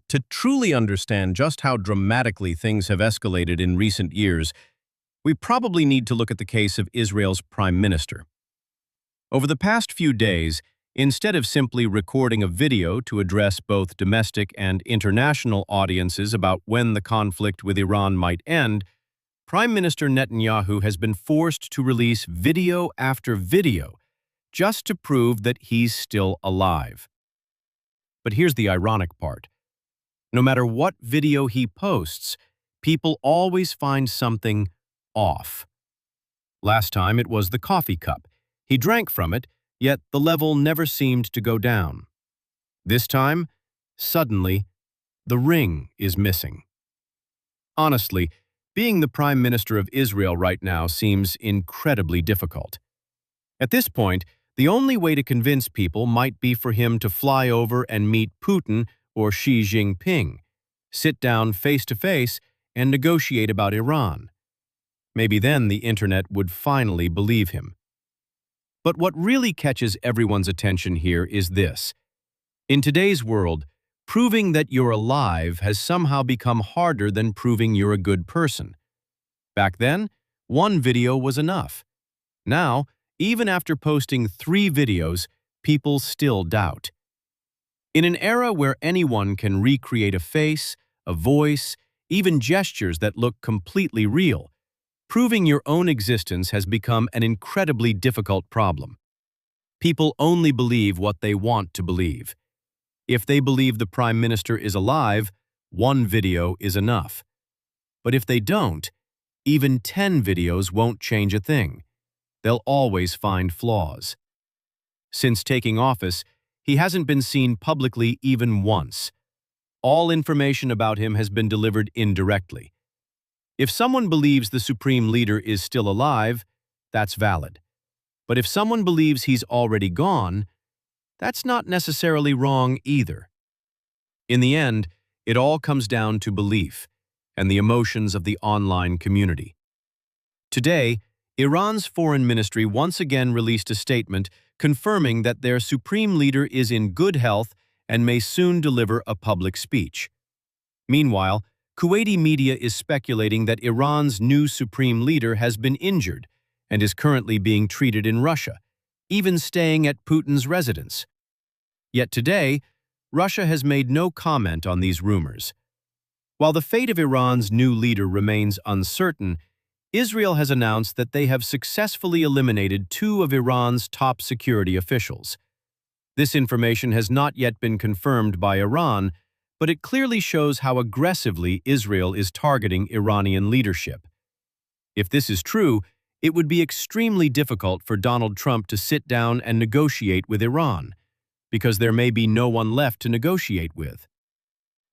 To truly understand just how dramatically things have escalated in recent years, we probably need to look at the case of Israel's prime minister. Over the past few days, instead of simply recording a video to address both domestic and international audiences about when the conflict with Iran might end, Prime Minister Netanyahu has been forced to release video after video just to prove that he's still alive. But here's the ironic part. No matter what video he posts, people always find something off. Last time it was the coffee cup. He drank from it, yet the level never seemed to go down. This time, suddenly, the ring is missing. Honestly, being the Prime Minister of Israel right now seems incredibly difficult. At this point, the only way to convince people might be for him to fly over and meet Putin or Xi Jinping, sit down face-to-face and negotiate about Iran. Maybe then the internet would finally believe him. But what really catches everyone's attention here is this. In today's world, proving that you're alive has somehow become harder than proving you're a good person. Back then, one video was enough. Now, even after posting 3 videos, people still doubt. In an era where anyone can recreate a face, a voice, even gestures that look completely real, proving your own existence has become an incredibly difficult problem. People only believe what they want to believe. If they believe the Prime Minister is alive, one video is enough. But if they don't, even 10 videos won't change a thing. They'll always find flaws. Since taking office, he hasn't been seen publicly even once. All information about him has been delivered indirectly. If someone believes the supreme leader is still alive, that's valid. But if someone believes he's already gone, that's not necessarily wrong either. In the end, it all comes down to belief and the emotions of the online community. Today, Iran's foreign ministry once again released a statement confirming that their supreme leader is in good health and may soon deliver a public speech. Meanwhile, Kuwaiti media is speculating that Iran's new supreme leader has been injured and is currently being treated in Russia, even staying at Putin's residence. Yet today, Russia has made no comment on these rumors. While the fate of Iran's new leader remains uncertain, Israel has announced that they have successfully eliminated 2 of Iran's top security officials. This information has not yet been confirmed by Iran, but it clearly shows how aggressively Israel is targeting Iranian leadership. If this is true, it would be extremely difficult for Donald Trump to sit down and negotiate with Iran, because there may be no one left to negotiate with.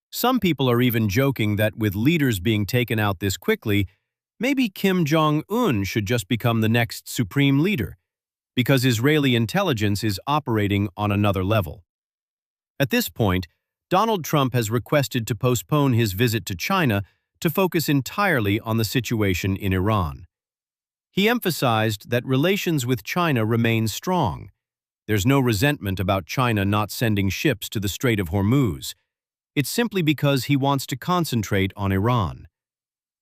Some people are even joking that with leaders being taken out this quickly, maybe Kim Jong-un should just become the next supreme leader, because Israeli intelligence is operating on another level. At this point, Donald Trump has requested to postpone his visit to China to focus entirely on the situation in Iran. He emphasized that relations with China remain strong. There's no resentment about China not sending ships to the Strait of Hormuz. It's simply because he wants to concentrate on Iran.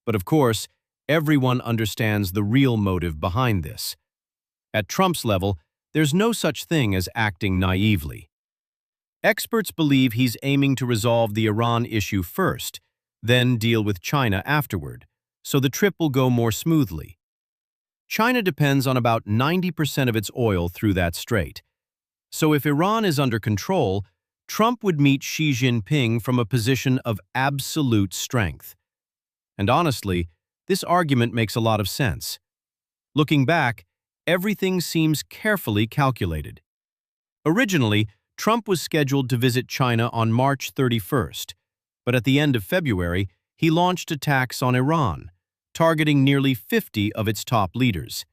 But of course, everyone understands the real motive behind this. At Trump's level, there's no such thing as acting naively. Experts believe he's aiming to resolve the Iran issue first, then deal with China afterward, so the trip will go more smoothly. China depends on about 90% of its oil through that strait. So if Iran is under control, Trump would meet Xi Jinping from a position of absolute strength. And honestly, this argument makes a lot of sense. Looking back, everything seems carefully calculated. Originally, Trump was scheduled to visit China on March 31st, but at the end of February, he launched attacks on Iran, targeting nearly 50 of its top leaders.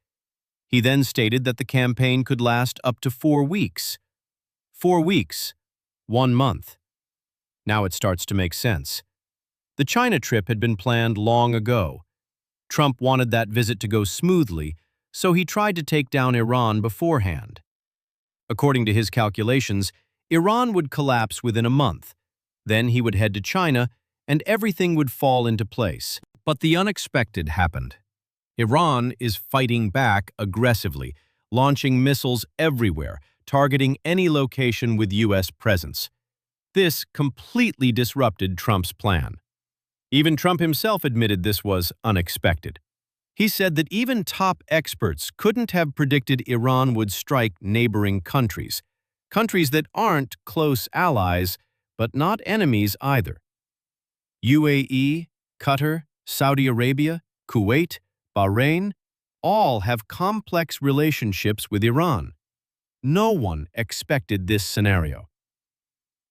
He then stated that the campaign could last up to 4 weeks. 4 weeks, 1 month. Now it starts to make sense. The China trip had been planned long ago. Trump wanted that visit to go smoothly, so he tried to take down Iran beforehand. According to his calculations, Iran would collapse within a month, Then he would head to China, and everything would fall into place. But the unexpected happened. Iran is fighting back aggressively, launching missiles everywhere, targeting any location with U.S. presence. This completely disrupted Trump's plan. Even Trump himself admitted this was unexpected. He said that even top experts couldn't have predicted Iran would strike neighboring countries, countries that aren't close allies, but not enemies either. UAE, Qatar, Saudi Arabia, Kuwait, Bahrain, all have complex relationships with Iran. No one expected this scenario.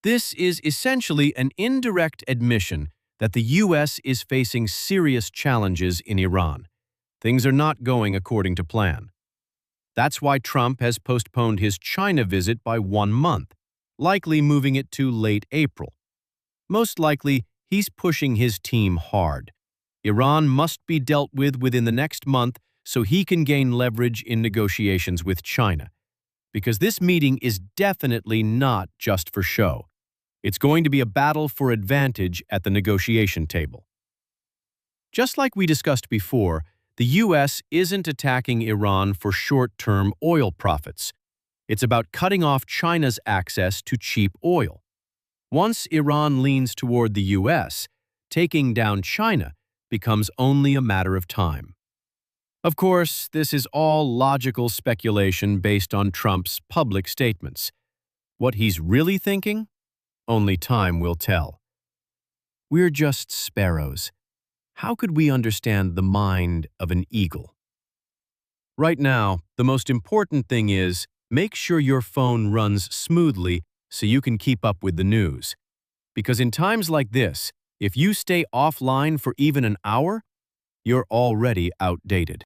This is essentially an indirect admission that the U.S. is facing serious challenges in Iran. Things are not going according to plan. That's why Trump has postponed his China visit by 1 month, likely moving it to late April. Most likely, he's pushing his team hard. Iran must be dealt with within the next month so he can gain leverage in negotiations with China. Because this meeting is definitely not just for show. It's going to be a battle for advantage at the negotiation table. Just like we discussed before, the U.S. isn't attacking Iran for short-term oil profits. It's about cutting off China's access to cheap oil. Once Iran leans toward the U.S., taking down China becomes only a matter of time. Of course, this is all logical speculation based on Trump's public statements. What he's really thinking? Only time will tell. We're just sparrows. How could we understand the mind of an eagle? Right now, the most important thing is make sure your phone runs smoothly so you can keep up with the news. Because in times like this, if you stay offline for even an hour, you're already outdated.